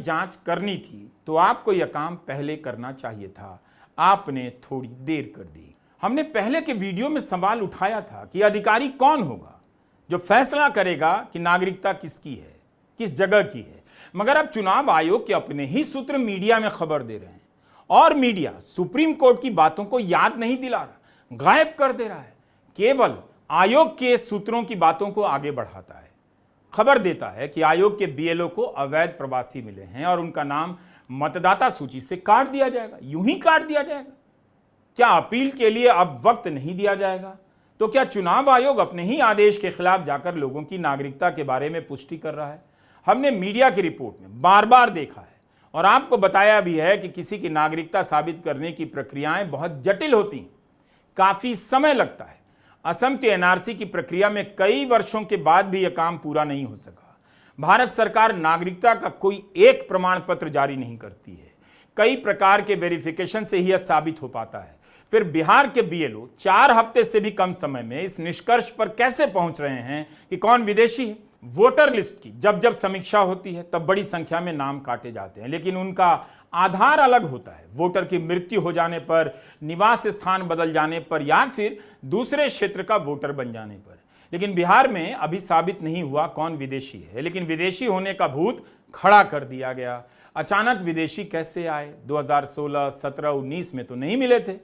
जांच करनी थी तो आपको यह काम पहले करना चाहिए था, आपने थोड़ी देर कर दी। हमने पहले के वीडियो में सवाल उठाया था कि अधिकारी कौन होगा जो फैसला करेगा कि नागरिकता किसकी है, किस जगह की है, मगर अब चुनाव आयोग के अपने ही सूत्र मीडिया में खबर दे रहे हैं और मीडिया सुप्रीम कोर्ट की बातों को याद नहीं दिला रहा, गायब कर दे रहा है, केवल आयोग के सूत्रों की बातों को आगे बढ़ाता है। खबर देता है कि आयोग के बीएलओ को अवैध प्रवासी मिले हैं और उनका नाम मतदाता सूची से काट दिया जाएगा। यूं ही काट दिया जाएगा? क्या अपील के लिए अब वक्त नहीं दिया जाएगा? तो क्या चुनाव आयोग अपने ही आदेश के खिलाफ जाकर लोगों की नागरिकता के बारे में पुष्टि कर रहा है? हमने मीडिया की रिपोर्ट में बार बार देखा है और आपको बताया भी है कि किसी की नागरिकता साबित करने की प्रक्रियाएं बहुत जटिल होती हैं, काफी समय लगता है। असम के एनआरसी की प्रक्रिया में कई वर्षों के बाद भी यह काम पूरा नहीं हो सका। भारत सरकार नागरिकता का कोई एक प्रमाण पत्र जारी नहीं करती है, कई प्रकार के वेरिफिकेशन से ही यह साबित हो पाता है। फिर बिहार के बीएलओ 4 हफ्ते से भी कम समय में इस निष्कर्ष पर कैसे पहुंच रहे हैं कि कौन विदेशी है? वोटर लिस्ट की जब जब समीक्षा होती है तब बड़ी संख्या में नाम काटे जाते हैं, लेकिन उनका आधार अलग होता है। वोटर की मृत्यु हो जाने पर, निवास स्थान बदल जाने पर या फिर दूसरे क्षेत्र का वोटर बन जाने पर। लेकिन बिहार में अभी साबित नहीं हुआ कौन विदेशी है, लेकिन विदेशी होने का भूत खड़ा कर दिया गया। अचानक विदेशी कैसे आए? 2016, 17, 19 में तो नहीं मिले थे।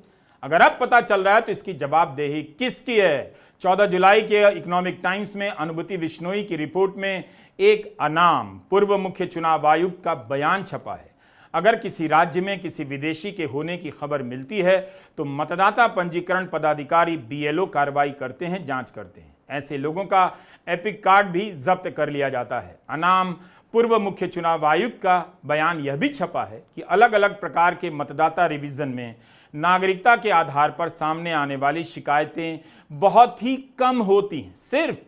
अगर अब पता चल रहा है तो इसकी जवाबदेही किसकी है? 14 जुलाई के इकोनॉमिक टाइम्स में अनुभूति बिश्नोई की रिपोर्ट में एक अनाम पूर्व मुख्य चुनाव आयुक्त का बयान छपा है। अगर किसी राज्य में किसी विदेशी के होने की खबर मिलती है तो मतदाता पंजीकरण पदाधिकारी बीएलओ कार्रवाई करते हैं, जांच करते हैं। ऐसे लोगों का एपिक कार्ड भी जब्त कर लिया जाता है। अनाम पूर्व मुख्य चुनाव आयुक्त का बयान यह भी छपा है कि अलग अलग प्रकार के मतदाता रिवीजन में नागरिकता के आधार पर सामने आने वाली शिकायतें बहुत ही कम होती हैं, सिर्फ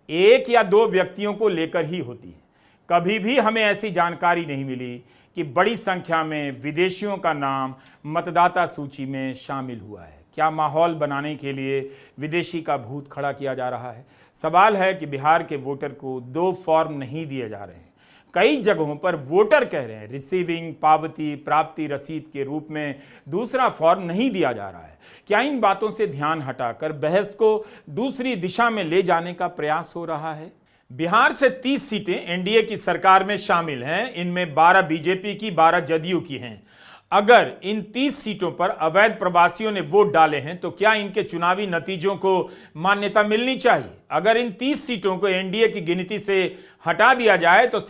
1 या 2 व्यक्तियों को लेकर ही होती हैं। कभी भी हमें ऐसी जानकारी नहीं मिली कि बड़ी संख्या में विदेशियों का नाम मतदाता सूची में शामिल हुआ है। क्या माहौल बनाने के लिए विदेशी का भूत खड़ा किया जा रहा है? सवाल है कि बिहार के वोटर को 2 फॉर्म नहीं दिए जा रहे हैं। कई जगहों पर वोटर कह रहे हैं रिसीविंग पावती प्राप्ति रसीद के रूप में दूसरा फॉर्म नहीं दिया जा रहा है। क्या इन बातों से ध्यान हटाकर बहस को दूसरी दिशा में ले जाने का प्रयास हो रहा है? बिहार से 30 सीटें एनडीए की सरकार में शामिल हैं। इनमें 12 बीजेपी की, 12 जदयू की हैं। अगर इन 30 सीटों पर अवैध प्रवासियों ने वोट डाले हैं तो क्या इनके चुनावी नतीजों को मान्यता मिलनी चाहिए? अगर इन 30 सीटों को एनडीए की गिनती से हटा दिया जाए तो